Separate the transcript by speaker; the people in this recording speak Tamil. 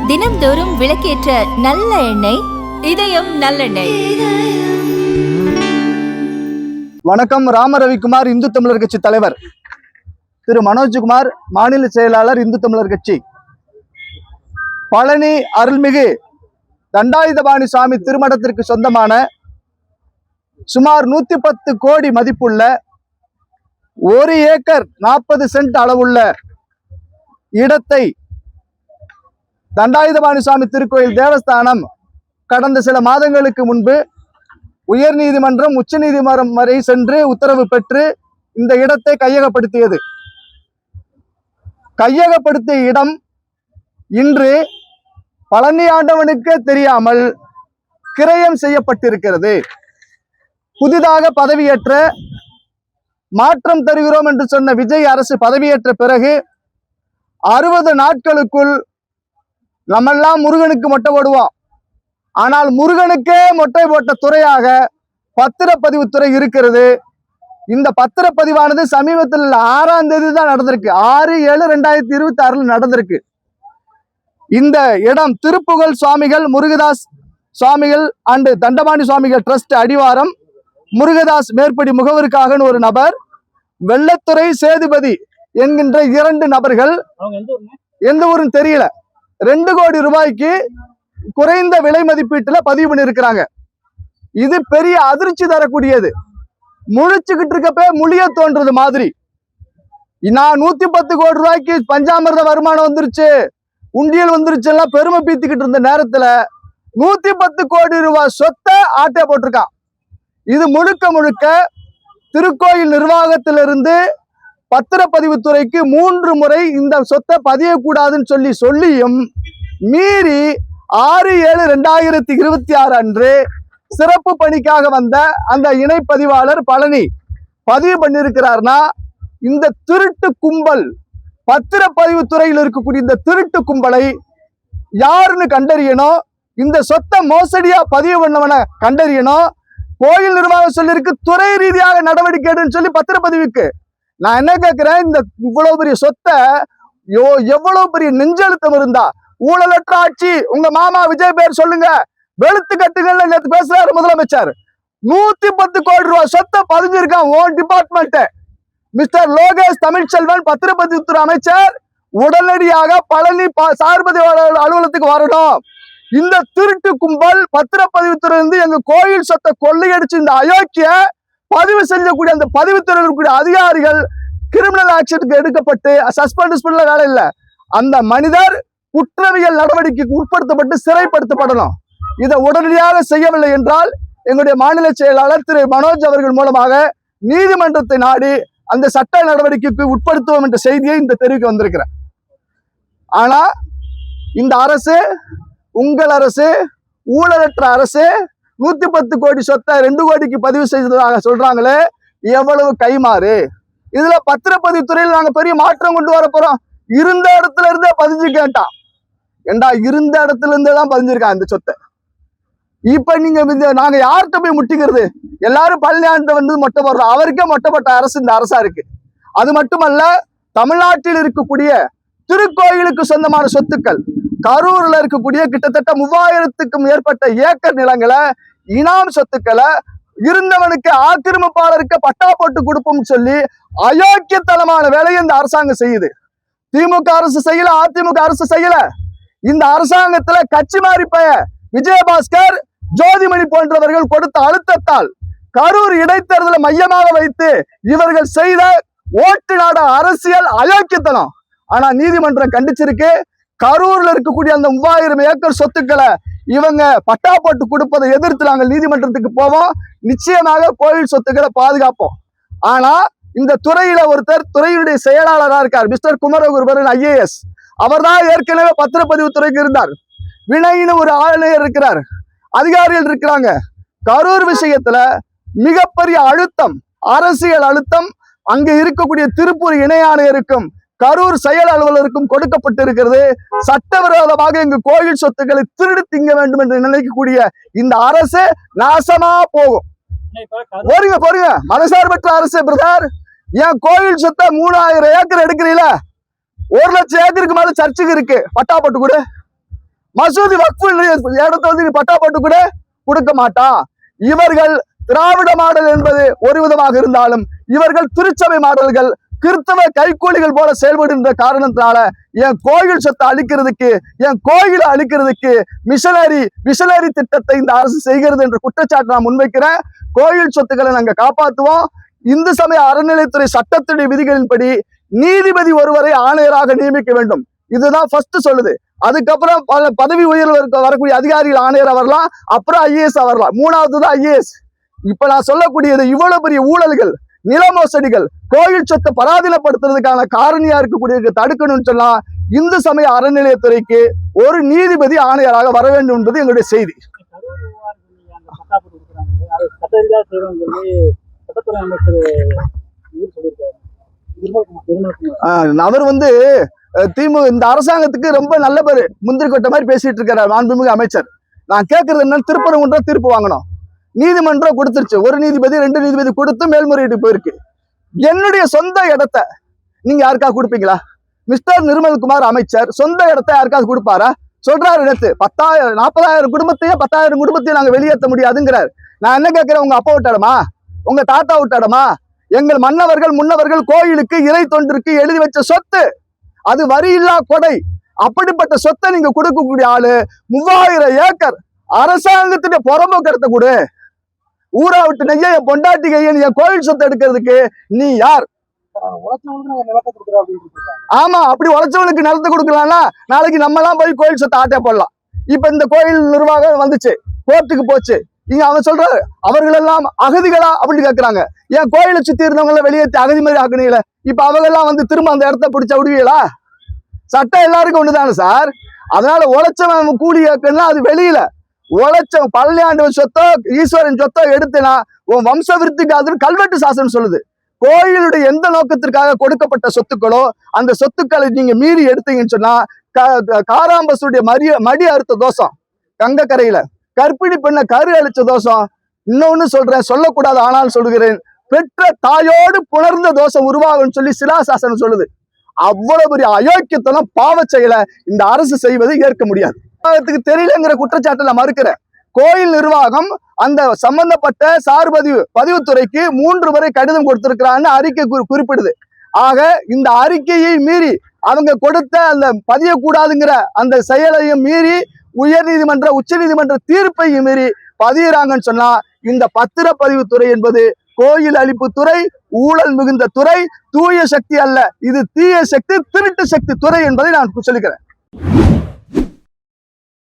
Speaker 1: தினம்தோறும் விளக்கேற்ற நல்ல எண்ணெய் இதயம் நல்லெண்ணெய்.
Speaker 2: வணக்கம். ராம ரவிக்குமார், இந்து தமிழர் கட்சி தலைவர். திரு மனோஜ்குமார், மாநில செயலாளர், இந்து தமிழர் கட்சி. பழனி அருள்மிகு தண்டாயுதபாணி சுவாமி திருமணத்திற்கு சொந்தமான சுமார் 110 கோடி மதிப்புள்ள 1 ஏக்கர் 40 சென்ட் அளவுள்ள இடத்தை தண்டாயுதபாணி சுவாமி திருக்கோயில் தேவஸ்தானம் கடந்த சில மாதங்களுக்கு முன்பு உயர் நீதிமன்றம், உச்ச நீதிமன்றம் வரை சென்று உத்தரவு பெற்று இந்த இடத்தை கையகப்படுத்தியது. கையகப்படுத்திய இடம் இன்று பழனி ஆண்டவனுக்கே தெரியாமல் கிரயம் செய்யப்பட்டிருக்கிறது. புதிதாக பதவியேற்ற, மாற்றம் தருகிறோம் என்று சொன்ன விஜய் அரசு பதவியேற்ற பிறகு 60 நாட்களுக்குள் நம்மெல்லாம் முருகனுக்கு மொட்டை போடுவோம். ஆனால் முருகனுக்கே மொட்டை போட்ட துறையாக பத்திரப்பதிவுத்துறை இருக்கிறது. இந்த பத்திரப்பதிவானது சமீபத்தில் 6ஆம் தேதி தான் நடந்திருக்கு. 6/7/2026 நடந்திருக்கு. இந்த இடம் திருப்புகழ் சுவாமிகள், முருகதாஸ் சுவாமிகள் அண்ட் தண்டபாணி சுவாமிகள் ட்ரஸ்ட் அடிவாரம், முருகதாஸ் மேற்படி முகவருக்காக ஒரு நபர், வெள்ளத்துறை சேதுபதி என்கின்ற 2 நபர்கள், எந்த ஊருன்னு தெரியல, 2 கோடி ரூபாய்க்கு குறைந்த விலை மதிப்பீட்டுல பதிவு பண்ணியிருக்கிறாங்க. இது பெரிய அதிர்ச்சி தரக்கூடியது. முழிச்சுக்கிட்டு இருக்கப்ப முழிய தோன்றது மாதிரி. நான் 110 கோடி ரூபாய்க்கு பஞ்சாமிர்த வருமானம் வந்துருச்சு, உண்டியல் வந்துருச்சு எல்லாம் பெருமை பீத்திக்கிட்டு இருந்த நேரத்துல 110 கோடி ரூபாய் சொத்தை ஆட்டை போட்டிருக்கான். இது முழுக்க முழுக்க திருக்கோயில் நிர்வாகத்திலிருந்து பத்திரப்பதிவுத்துறைக்கு 3 முறை இந்த சொத்தை பதியக்கூடாதுன்னு சொல்லியும் மீறி 6/7/2026 அன்று சிறப்பு பணிக்காக வந்த அந்த இணைப்பதிவாளர் பழனி பதிவு பண்ணியிருக்கிறார்னா, இந்த திருட்டு கும்பல், பத்திரப்பதிவுத்துறையில் இருக்கக்கூடிய இந்த திருட்டு கும்பலை யாருன்னு கண்டறியணும். இந்த சொத்தை மோசடியா பதிவு பண்ணவனை கண்டறியணும். கோயில் நிர்வாகம் சொல்லியிருக்கு துறை ரீதியாக நடவடிக்கை எடுன்னு சொல்லி பத்திரப்பதிவுக்கு. நான் என்ன கேட்கிறேன், இந்த இவ்வளவு பெரிய சொத்தை எவ்வளவு பெரிய நெஞ்செழுத்தம் இருந்தா, ஊழலற்ற ஆட்சி உங்க மாமா விஜய் பேர் சொல்லுங்க, வெளுத்து கட்டுங்கள்ல நேற்று பேசுறாரு முதலமைச்சர். 110 கோடி ரூபாய் சொத்தை பதிஞ்சிருக்கான் own department. Mister Lokesh Tamilselvan பத்திரப்பதிவுத்துறை அமைச்சர் உடனடியாக பழனி சார்பதி அலுவலகத்துக்கு வரணும். இந்த திருட்டு கும்பல் பத்திரப்பதிவுத்துறை இருந்து எங்க கோயில் சொத்தை கொள்ளையடிச்சு இந்த அயோக்கிய பதிவு செய்யக்கூடிய அந்த பதிவுத்துறையில் இருக்கக்கூடிய அதிகாரிகள் கிரிமினல் ஆக்ஷனுக்கு எடுக்கப்பட்டு சஸ்பெண்ட் வேலை இல்லை. அந்த மனிதர் குற்றவியல் நடவடிக்கைக்கு உட்படுத்தப்பட்டு சிறைப்படுத்தப்படணும். இதை உடனடியாக செய்யவில்லை என்றால் எங்களுடைய மாநில செயலாளர் திரு மனோஜ் அவர்கள் மூலமாக நீதிமன்றத்தை நாடி அந்த சட்ட நடவடிக்கைக்கு உட்படுத்துவோம் என்ற செய்தியை இந்த தெரிவிக்க வந்திருக்கிறேன். ஆனா இந்த அரசு, உங்கள் அரசு, ஊழலற்ற அரசு 110 கோடி சொத்தை 2 கோடிக்கு பதிவு செய்ததாக சொல்றாங்களே, எவ்வளவு கைமாறு. இதுல பத்திரப்பதிவுத்துறையில் நாங்க பெரிய மாற்றம் கொண்டு வர போறோம். இருந்த இடத்துல இருந்தே பதிஞ்சு கேட்டான். ஏண்டா, இருந்த இடத்துல இருந்தே தான் பதிஞ்சிருக்கான் இந்த சொத்தை. இப்ப நீங்க நாங்க யார்கிட்ட போய் முட்டிக்கிறது? எல்லாரும் பழனியாண்ட வந்து மொட்டை போடுறோம். அவருக்கே மொட்டைப்பட்ட அரசு இந்த அரசா இருக்கு. அது மட்டுமல்ல, தமிழ்நாட்டில் இருக்கக்கூடிய திருக்கோயிலுக்கு சொந்தமான சொத்துக்கள், கரூர்ல இருக்கக்கூடிய கிட்டத்தட்ட 3000க்கும் மேற்பட்ட ஏக்கர் நிலங்களை, இனாம் சொத்துக்களை இருந்தவனுக்கு ஆக்கிரமிப்பாளருக்கு பட்டா போட்டு கொடுப்போம் சொல்லி அயோக்கியத்தனமான வேலையை இந்த அரசாங்கம் செய்யுது. திமுக அரசு செய்யல, அதிமுக அரசு செய்யல. இந்த அரசாங்கத்துல கட்சி மாறி விஜயபாஸ்கர், ஜோதிமணி போன்றவர்கள் கொடுத்த அழுத்தத்தால் கரூர் இடைத்தேர்தலை மையமாக வைத்து இவர்கள் செய்த ஓட்டு நாட அரசியல் அயோக்கியத்தனம். ஆனா நீதிமன்றம் கண்டிச்சிருக்கு. கரூர்ல இருக்கக்கூடிய அந்த 3000 ஏக்கர் சொத்துக்களை இவங்க பட்டா போட்டு கொடுப்பதை எதிர்த்து நாங்கள் நீதிமன்றத்துக்கு போவோம். நிச்சயமாக கோயில் சொத்துக்களை பாதுகாப்போம். ஆனா இந்த துறையில ஒருத்தர் துறையினுடைய செயலாளராக இருக்கார், மிஸ்டர் குமரகுருபரன் IAS. அவர் தான் ஏற்கனவே பத்திரப்பதிவுத்துறைக்கு இருந்தார். வினயின்னு ஒரு ஆணையர் இருக்கிறார், அதிகாரிகள் இருக்கிறாங்க. கரூர் விஷயத்துல மிகப்பெரிய அழுத்தம், அரசியல் அழுத்தம் அங்க இருக்கக்கூடிய திருப்பூர் இணை ஆணையருக்கும் கரூர் செயல் அலுவலருக்கும் கொடுக்கப்பட்டிருக்கிறது. சட்டவிரோதமாக எங்க கோயில் சொத்துக்களை திருடி திங்க வேண்டும் என்று நினைக்கக்கூடிய இந்த அரசு நாசமா போகும். மதசார்பற்ற அரசு பிரதர், என் கோயில் சொத்தை 3000 ஏக்கர் எடுக்கிறீங்களா? 1 லட்சம் ஏக்கருக்கு மேல சர்ச்சுக்கு இருக்கு, பட்டா போட்டு கொடு. மசூதி வக்ஃபு இடத்த வந்து நீ பட்டா போட்டு கூட கொடுக்க மாட்டான். இவர்கள் திராவிட மாடல் என்பது ஒரு விதமாக இருந்தாலும் இவர்கள் திருச்சபை மாடல்கள், கிறிஸ்தவ கைக்கூலிகள் போல செயல்படுகின்ற காரணத்தினால என் கோயில் சொத்தை அழிக்கிறதுக்கு, என் கோயிலை அழிக்கிறதுக்கு மிஷனரி திட்டத்தை இந்த அரசு செய்கிறது என்ற குற்றச்சாட்டு நான் முன்வைக்கிறேன். கோயில் சொத்துக்களை நாங்க காப்பாற்றுவோம். இந்து சமய அறநிலையத்துறை சட்டத்துடைய விதிகளின்படி நீதிபதி ஒருவரை ஆணையராக நியமிக்க வேண்டும். இதுதான் ஃபர்ஸ்ட் சொல்லுது. அதுக்கப்புறம் பல பதவி உயர்வு வரக்கூடிய அதிகாரிகள் ஆணையரா வரலாம், அப்புறம் ஐஏஎஸ் வரலாம். 3வது தான் ஐஏஎஸ். இப்ப நான் சொல்லக்கூடியது இவ்வளவு பெரிய ஊழல்கள், நில மோசடிகள், கோயில் சொத்தை பராதீனப்படுத்துறதுக்கான காரணியா இருக்கக்கூடிய தடுக்கணும்னு சொன்னா இந்து சமய அறநிலையத்துறைக்கு ஒரு நீதிபதி ஆணையராக வர வேண்டும் என்பது எங்களுடைய செய்தி. அவர் வந்து இந்த அரசாங்கத்துக்கு ரொம்ப நல்ல பேரு, முந்திரி கொட்ட மாதிரி பேசிட்டு இருக்கிறார் மாண்புமிகு அமைச்சர். நான் கேட்கறது என்ன, திருப்பரங்குன்றம் தீர்ப்பு வாங்கணும், நீதிமன்றம் கொடுத்துருச்சு. 1 நீதிபதி 2 நீதிபதி கொடுத்து மேல்முறையீடு போயிருக்கு. என்னுடைய சொந்த இடத்தை நீங்க யாருக்காக கொடுப்பீங்களா? மிஸ்டர் நிர்மல்குமார் அமைச்சர் சொந்த இடத்தை யாருக்காவது கொடுப்பாரா? சொல்றாரு நேத்து 10,000 40,000 குடும்பத்தையும் 10,000 குடும்பத்தையும் நாங்க வெளியேற்ற முடியாதுங்கிறார். நான் என்ன கேட்கிறேன், உங்க அப்பா விட்டாடமா, உங்க தாத்தா விட்டாடமா? எங்கள் மன்னவர்கள் முன்னவர்கள் கோயிலுக்கு இறை தொண்டிற்கு எழுதி வச்ச சொத்து, அது வரி இல்லா கொடை. அப்படிப்பட்ட சொத்தை நீங்க கொடுக்கக்கூடிய ஆளு 3000 ஏக்கர் அரசாங்கத்துடைய புறம்போக்கு இடத்த கொடு. ஊரா விட்டு நெய்ய என் பொண்டாட்டி கையன் என் கோயில் சொத்தை எடுக்கிறதுக்கு நீ யார்? ஆமா, அப்படி உழைச்சவனுக்கு நிலத்தை கொடுக்கலாம்னா நாளைக்கு நம்ம எல்லாம் போய் கோயில் சொத்தை ஆட்டே போடலாம். இப்ப இந்த கோயில் நிர்வாகம் வந்துச்சு, கோர்ட்டுக்கு போச்சு. இங்க அவன் சொல்றாரு அவர்கள் எல்லாம் அகதிகளா அப்படின்னு கேட்கறாங்க. என் கோயிலை சுத்தி இருந்தவங்க எல்லாம் வெளியேற்றி அகதி மாதிரி ஆக்கணீங்கள, இப்ப அவங்க எல்லாம் வந்து திரும்ப அந்த இடத்த பிடிச்ச விடுவீங்களா? சட்டம் எல்லாருக்கும் ஒண்ணுதானே சார். அதனால உழைச்சவன் கூலி கேட்கணும்னா அது வெளியில உழைச்சவன் பழனியாண்டவன் சொத்தோ ஈஸ்வரன் சொத்தோ எடுத்தனா உன் வம்ச விருத்திக்கு அதுன்னு கல்வெட்டு சாசனம் சொல்லுது. கோயிலுடைய எந்த நோக்கத்திற்காக கொடுக்கப்பட்ட சொத்துக்களோ அந்த சொத்துக்களை நீங்க மீறி எடுத்தீங்கன்னு சொன்னா காராம்பசுடைய மடி அறுத்த தோஷம், கங்கக்கரையில கற்பிணி பெண்ண கரு அழிச்ச தோஷம். இன்னொன்னு சொல்றேன், சொல்லக்கூடாது ஆனால் சொல்லுகிறேன், பெற்ற தாயோடு புணர்ந்த தோஷம் உருவாகும்னு சொல்லி சிலாசாசனம் சொல்லுது. அவ்வளவு பெரிய அயோக்கியத்தனம் பாவ செயலை இந்த அரசு செய்வது ஏற்க முடியாது. தெரியலங்கிற குற்றச்சாட்டை நான் மறுக்கிறேன். கோயில் நிர்வாகம் அந்த சம்பந்தப்பட்ட சார் பதிவுத்துறைக்கு 3 முறை கடிதம் கொடுத்திருக்கிறான்னு அறிக்கை குறிப்பிடுது. ஆக இந்த அறிக்கையை மீறி அவங்க கொடுத்த அந்த பதியக்கூடாதுங்கிற அந்த செயலையும் மீறி உயர் நீதிமன்ற உச்ச நீதிமன்ற தீர்ப்பையும் மீறி பதிகிறாங்கன்னு சொன்னா இந்த பத்திரப்பதிவுத்துறை என்பது கோயில் அழிப்பு துறை, ஊழல் மிகுந்த துறை, தூய சக்தி அல்ல, இது தீய சக்தி, திருட்டு சக்தி துறை என்பதை நான் சொல்லிக்கிறேன்.